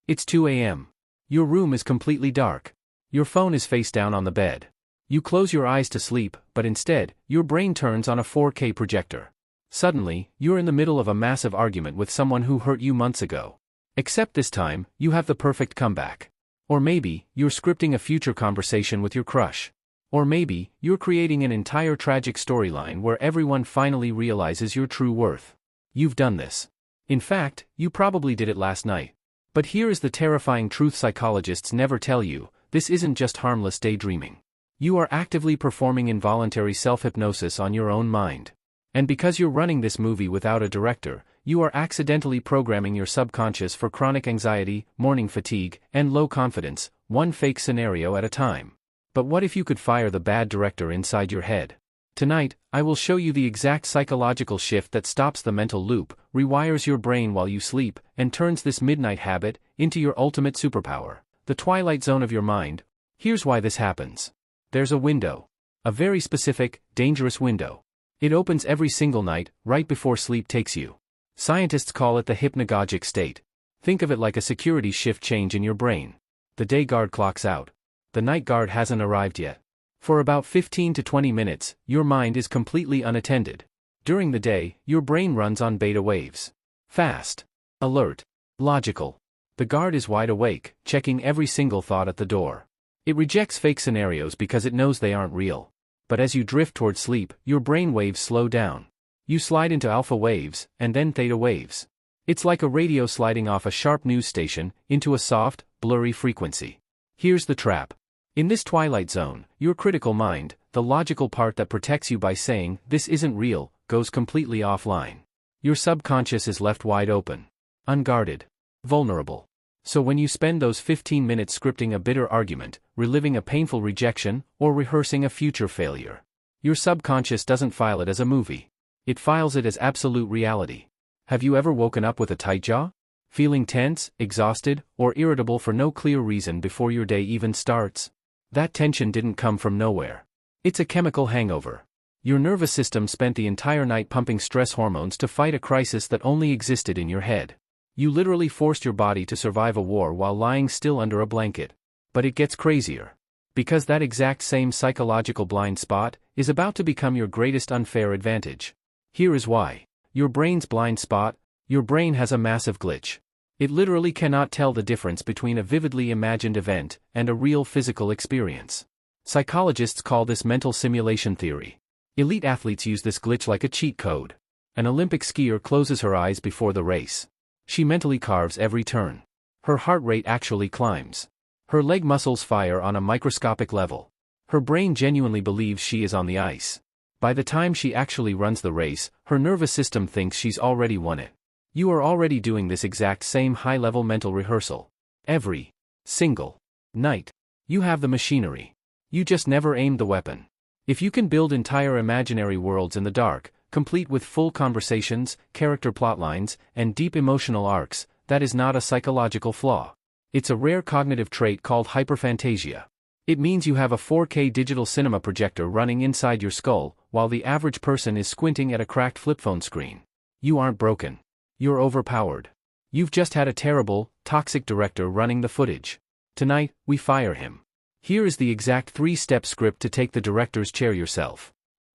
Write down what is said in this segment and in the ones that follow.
It's 2 a.m. Your room is completely dark. Your phone is face down on the bed. You close your eyes to sleep, but instead, your brain turns on a 4K projector. Suddenly, you're in the middle of a massive argument with someone who hurt you months ago. Except this time, you have the perfect comeback. Or maybe, you're scripting a future conversation with your crush. Or maybe, you're creating an entire tragic storyline where everyone finally realizes your true worth. You've done this. In fact, you probably did it last night. But here is the terrifying truth psychologists never tell you: this isn't just harmless daydreaming. You are actively performing involuntary self-hypnosis on your own mind. And because you're running this movie without a director, you are accidentally programming your subconscious for chronic anxiety, morning fatigue, and low confidence, one fake scenario at a time. But what if you could fire the bad director inside your head? Tonight, I will show you the exact psychological shift that stops the mental loop, rewires your brain while you sleep, and turns this midnight habit into your ultimate superpower, the twilight zone of your mind. Here's why this happens. There's a window. A very specific, dangerous window. It opens every single night, right before sleep takes you. Scientists call it the hypnagogic state. Think of it like a security shift change in your brain. The day guard clocks out. The night guard hasn't arrived yet. For about 15 to 20 minutes, your mind is completely unattended. During the day, your brain runs on beta waves. Fast. Alert. Logical. The guard is wide awake, checking every single thought at the door. It rejects fake scenarios because it knows they aren't real. But as you drift toward sleep, your brain waves slow down. You slide into alpha waves, and then theta waves. It's like a radio sliding off a sharp news station into a soft, blurry frequency. Here's the trap. In this twilight zone, your critical mind, the logical part that protects you by saying, "this isn't real," goes completely offline. Your subconscious is left wide open. Unguarded. Vulnerable. So when you spend those 15 minutes scripting a bitter argument, reliving a painful rejection, or rehearsing a future failure, your subconscious doesn't file it as a movie. It files it as absolute reality. Have you ever woken up with a tight jaw? Feeling tense, exhausted, or irritable for no clear reason before your day even starts? That tension didn't come from nowhere. It's a chemical hangover. Your nervous system spent the entire night pumping stress hormones to fight a crisis that only existed in your head. You literally forced your body to survive a war while lying still under a blanket. But it gets crazier. Because that exact same psychological blind spot is about to become your greatest unfair advantage. Here is why. Your brain's blind spot: your brain has a massive glitch. It literally cannot tell the difference between a vividly imagined event and a real physical experience. Psychologists call this mental simulation theory. Elite athletes use this glitch like a cheat code. An Olympic skier closes her eyes before the race. She mentally carves every turn. Her heart rate actually climbs. Her leg muscles fire on a microscopic level. Her brain genuinely believes she is on the ice. By the time she actually runs the race, her nervous system thinks she's already won it. You are already doing this exact same high-level mental rehearsal. Every single night. You have the machinery. You just never aimed the weapon. If you can build entire imaginary worlds in the dark, complete with full conversations, character plotlines, and deep emotional arcs, that is not a psychological flaw. It's a rare cognitive trait called Hyper-Phantasia. It means you have a 4K digital cinema projector running inside your skull, while the average person is squinting at a cracked flip phone screen. You aren't broken. You're overpowered. You've just had a terrible, toxic director running the footage. Tonight, we fire him. Here is the exact 3-step script to take the director's chair yourself.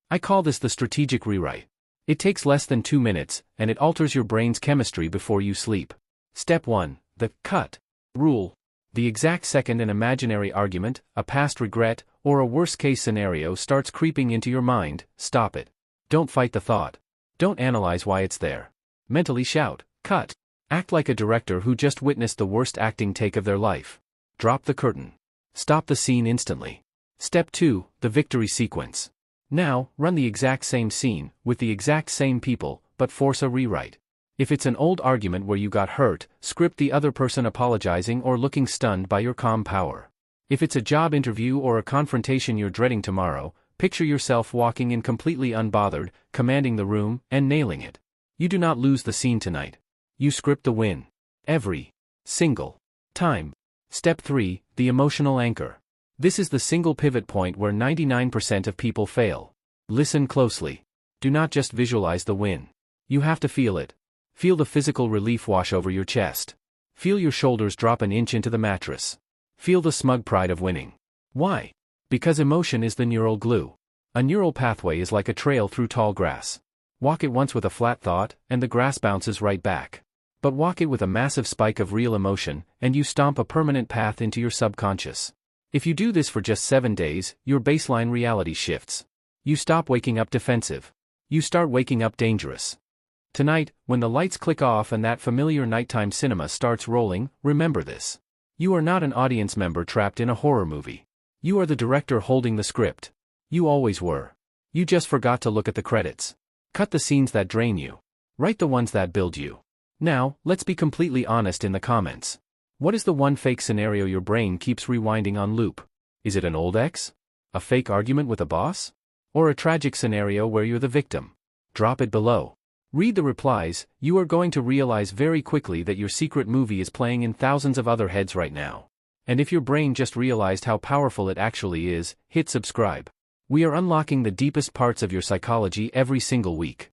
I call this the strategic rewrite. It takes less than 2 minutes, and it alters your brain's chemistry before you sleep. Step 1. The cut rule. The exact second an imaginary argument, a past regret, or a worst-case scenario starts creeping into your mind, stop it. Don't fight the thought. Don't analyze why it's there. Mentally shout, "cut." Act like a director who just witnessed the worst acting take of their life. Drop the curtain. Stop the scene instantly. Step 2. The victory sequence. Now, run the exact same scene, with the exact same people, but force a rewrite. If it's an old argument where you got hurt, script the other person apologizing or looking stunned by your calm power. If it's a job interview or a confrontation you're dreading tomorrow, picture yourself walking in completely unbothered, commanding the room, and nailing it. You do not lose the scene tonight. You script the win. Every single time. Step 3. The emotional anchor. This is the single pivot point where 99% of people fail. Listen closely. Do not just visualize the win. You have to feel it. Feel the physical relief wash over your chest. Feel your shoulders drop an inch into the mattress. Feel the smug pride of winning. Why? Because emotion is the neural glue. A neural pathway is like a trail through tall grass. Walk it once with a flat thought, and the grass bounces right back. But walk it with a massive spike of real emotion, and you stomp a permanent path into your subconscious. If you do this for just 7 days, your baseline reality shifts. You stop waking up defensive. You start waking up dangerous. Tonight, when the lights click off and that familiar nighttime cinema starts rolling, remember this. You are not an audience member trapped in a horror movie. You are the director holding the script. You always were. You just forgot to look at the credits. Cut the scenes that drain you. Write the ones that build you. Now, let's be completely honest in the comments. What is the one fake scenario your brain keeps rewinding on loop? Is it an old ex? A fake argument with a boss? Or a tragic scenario where you're the victim? Drop it below. Read the replies. You are going to realize very quickly that your secret movie is playing in thousands of other heads right now. And if your brain just realized how powerful it actually is, hit subscribe. We are unlocking the deepest parts of your psychology every single week.